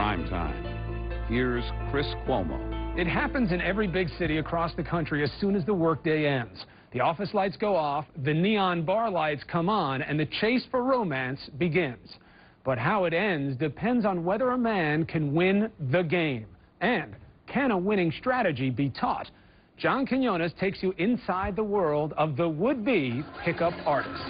Primetime. Here's Chris Cuomo. It happens in every big city across the country as soon as the workday ends. The office lights go off, the neon bar lights come on, and the chase for romance begins. But how it ends depends on whether a man can win the game. And can a winning strategy be taught? John Quinones takes you inside the world of the would-be pickup artist.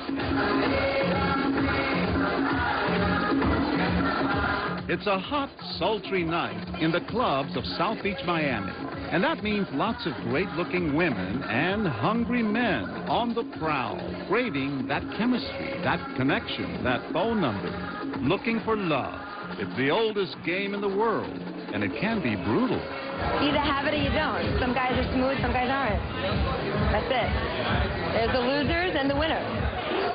It's a hot, sultry night in the clubs of South Beach, Miami. And that means lots of great-looking women and hungry men on the prowl, craving that chemistry, that connection, that phone number, looking for love. It's the oldest game in the world, and it can be brutal. You either have it or you don't. Some guys are smooth, some guys aren't. That's it. There's the losers and the winners.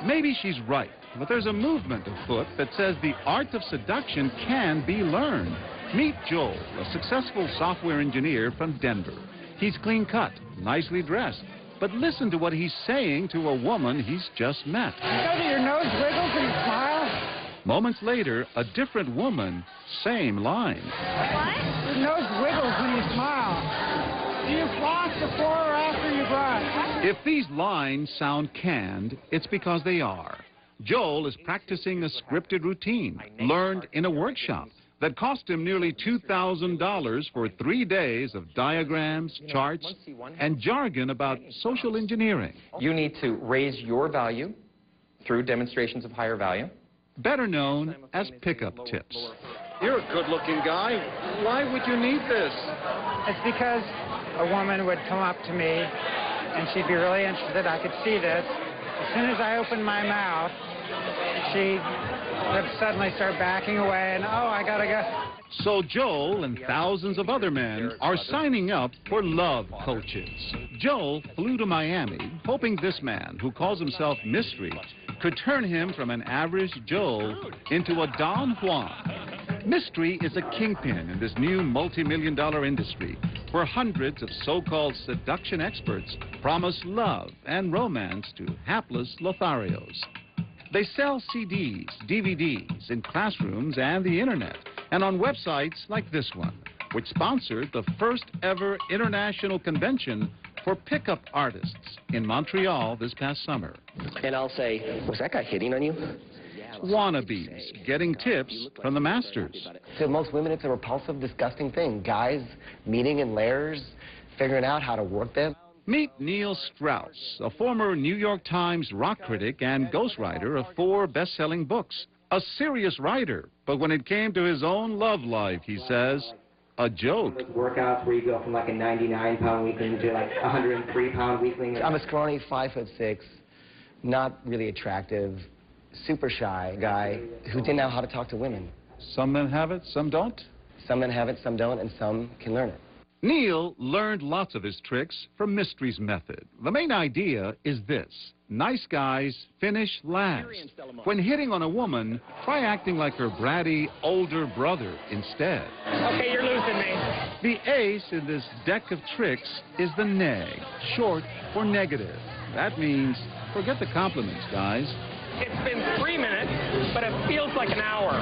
Maybe she's right, but there's a movement afoot that says the art of seduction can be learned. Meet Joel, a successful software engineer from Denver. He's clean-cut, nicely dressed, but listen to what he's saying to a woman he's just met. You know that your nose wiggles when you smile? Moments later, a different woman, same line. What? Your nose wiggles when you smile. Do you floss before or after you brush? If these lines sound canned, it's because they are. Joel is practicing a scripted routine, learned in a workshop, that cost him nearly $2,000 for 3 days of diagrams, charts, and jargon about social engineering. You need to raise your value through demonstrations of higher value. Better known as pickup tips. You're a good-looking guy. Why would you need this? It's because a woman would come up to me and she'd be really interested. I could see this. As soon as I opened my mouth, she would suddenly start backing away and, oh, I gotta go. So Joel and thousands of other men are signing up for love coaches. Joel flew to Miami, hoping this man, who calls himself Mystery, could turn him from an average Joel into a Don Juan. Mystery is a kingpin in this new multi-million-dollar industry where hundreds of so-called seduction experts promise love and romance to hapless Lotharios. They sell CDs, DVDs in classrooms and the internet, and on websites like this one, which sponsored the first ever international convention for pickup artists in Montreal this past summer. And I'll say, was that guy hitting on you? Wannabes getting tips from the masters. To most women, it's a repulsive, disgusting thing. Guys meeting in layers, figuring out how to work them. Meet Neil Strauss, a former New York Times rock critic and ghostwriter of 4 best-selling books. A serious writer, but when it came to his own love life, he says, a joke. Workouts where you go from like a 99-pound weakling to like a 103-pound weakling. I'm a scrawny 5'6", not really attractive, super shy guy who didn't know how to talk to women. Some men have it, some don't? Some men have it, some don't, and some can learn it. Neil learned lots of his tricks from Mystery's method. The main idea is this. Nice guys finish last. When hitting on a woman, try acting like her bratty, older brother instead. Okay, you're losing me. The ace in this deck of tricks is the neg, short for negative. That means forget the compliments, guys. It's been 3 minutes, but it feels like an hour.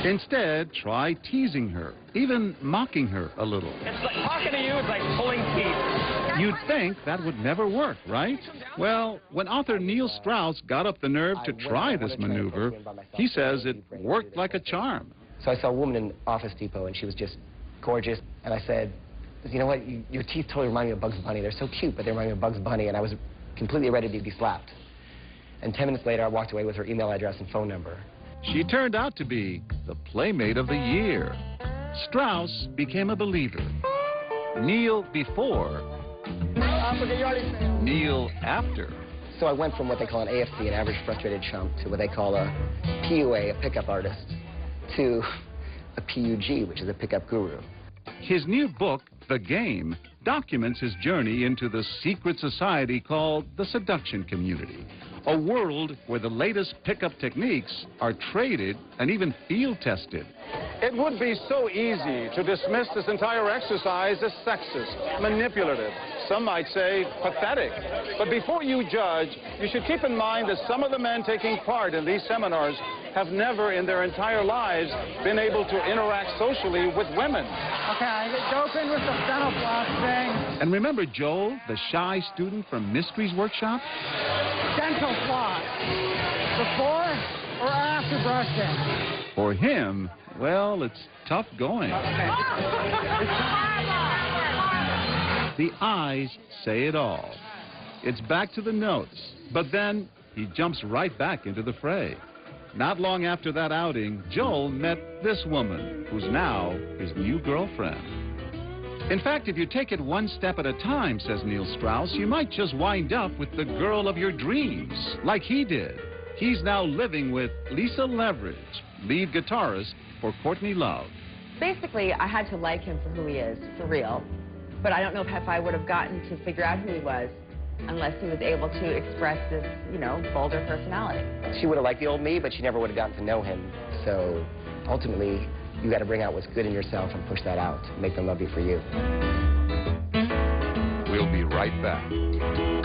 Instead, try teasing her, even mocking her a little. It's like talking to you is like pulling teeth. You'd think that would never work, right? Well, when author Neil Strauss got up the nerve to try this maneuver, he says it worked like a charm. So I saw a woman in Office Depot, and she was just gorgeous. And I said, you know what, your teeth totally remind me of Bugs Bunny. They're so cute, but they remind me of Bugs Bunny. And I was completely ready to be slapped. And 10 minutes later, I walked away with her email address and phone number. She turned out to be the Playmate of the Year. Strauss became a believer. Neil before, Neil after. So I went from what they call an AFC, an average frustrated chump, to what they call a PUA, a pickup artist, to a PUG, which is a pickup guru. His new book, The Game, documents his journey into the secret society called the seduction community, a world where the latest pickup techniques are traded and even field tested. It would be so easy to dismiss this entire exercise as sexist, manipulative, some might say pathetic. But before you judge, you should keep in mind that some of the men taking part in these seminars have never in their entire lives been able to interact socially with women. Okay, dope in with the dental floss thing. And remember Joel, the shy student from Mystery's workshop? Dental floss. Before or after brushing? For him, well, it's tough going. The eyes say it all. It's back to the notes, but then he jumps right back into the fray. Not long after that outing, Joel met this woman, who's now his new girlfriend. In fact, if you take it one step at a time, says Neil Strauss, you might just wind up with the girl of your dreams, like he did. He's now living with Lisa Leverage, lead guitarist for Courtney Love. Basically, I had to like him for who he is, for real. But I don't know if I would have gotten to figure out who he was unless he was able to express this, you know, bolder personality. She would have liked the old me, but she never would have gotten to know him. So ultimately, you got to bring out what's good in yourself and push that out. Make them love you for you. We'll be right back.